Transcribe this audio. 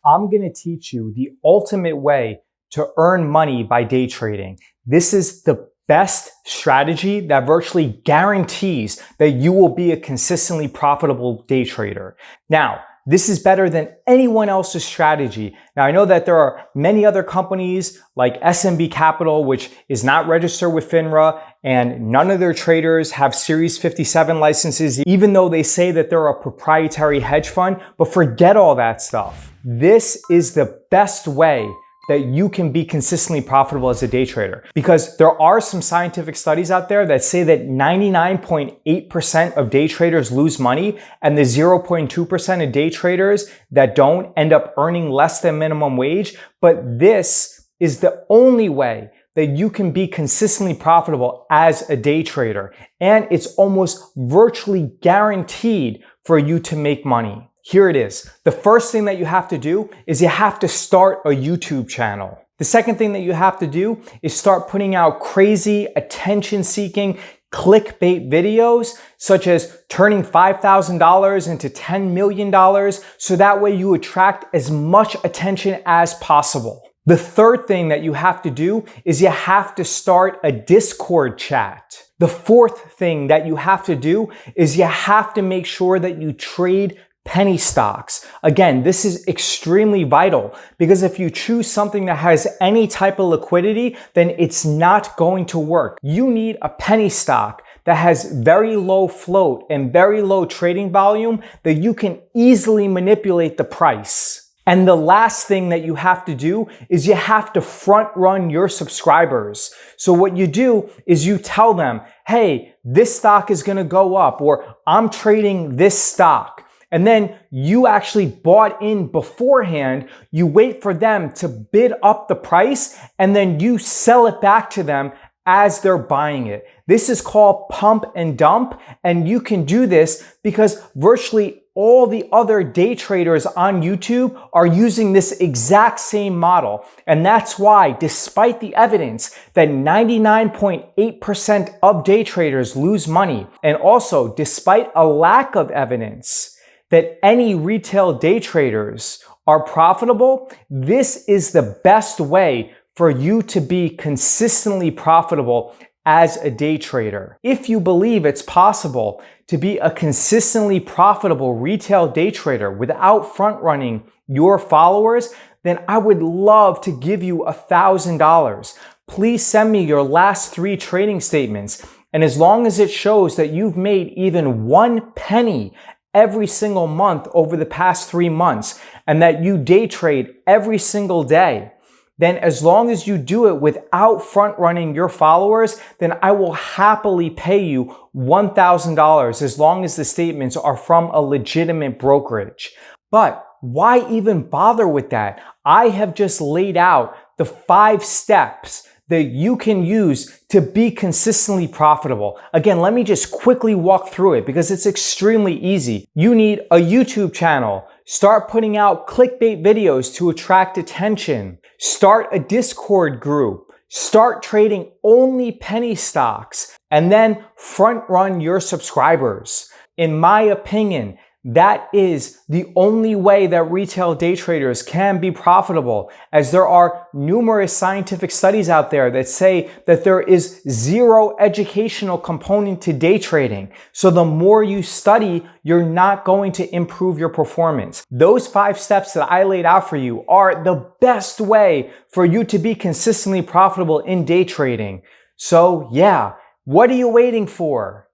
I'm going to teach you the ultimate way to earn money by day trading. This is the best strategy that virtually guarantees that you will be a consistently profitable day trader. Now, this is better than anyone else's strategy. Now, I know that there are many other companies like SMB Capital, which is not registered with FINRA, and none of their traders have Series 57 licenses, even though they say that they're a proprietary hedge fund. But forget all that stuff. This is the best way that you can be consistently profitable as a day trader, because there are some scientific studies out there that say that 99.8% of day traders lose money, and the 0.2% of day traders that don't end up earning less than minimum wage. But this is the only way that you can be consistently profitable as a day trader, and it's almost virtually guaranteed for you to make money. Here it is. The first thing that you have to do is you have to start a YouTube channel. The second thing that you have to do is start putting out crazy, attention-seeking, clickbait videos, such as turning $5,000 into $10 million, so that way you attract as much attention as possible. The third thing that you have to do is you have to start a Discord chat. The fourth thing that you have to do is you have to make sure that you trade penny stocks. Again, this is extremely vital, because if you choose something that has any type of liquidity, then it's not going to work. You need a penny stock that has very low float and very low trading volume that you can easily manipulate the price. And the last thing that you have to do is you have to front run your subscribers. So what you do is you tell them, hey, this stock is going to go up, or I'm trading this stock. And then you actually bought in beforehand. You wait for them to bid up the price, and then you sell it back to them as they're buying it. This is called pump and dump. And you can do this because virtually all the other day traders on YouTube are using this exact same model. And that's why, despite the evidence that 99.8% of day traders lose money, and also despite a lack of evidence that any retail day traders are profitable, this is the best way for you to be consistently profitable as a day trader. If you believe it's possible to be a consistently profitable retail day trader without front running your followers, then I would love to give you $1,000. Please send me your last 3 trading statements. And as long as it shows that you've made even 1 penny every single month over the past 3 months, and that you day trade every single day, then as long as you do it without front running your followers, then I will happily pay you $1,000 as long as the statements are from a legitimate brokerage. But why even bother with that? I have just laid out the 5 steps that you can use to be consistently profitable. Again, let me just quickly walk through it because it's extremely easy. You need a YouTube channel. Start putting out clickbait videos to attract attention. Start a Discord group. Start trading only penny stocks, and then front run your subscribers. In my opinion, that is the only way that retail day traders can be profitable, as there are numerous scientific studies out there that say that there is 0 educational component to day trading. So the more you study, you're not going to improve your performance. Those 5 steps that I laid out for you are the best way for you to be consistently profitable in day trading. So yeah, what are you waiting for?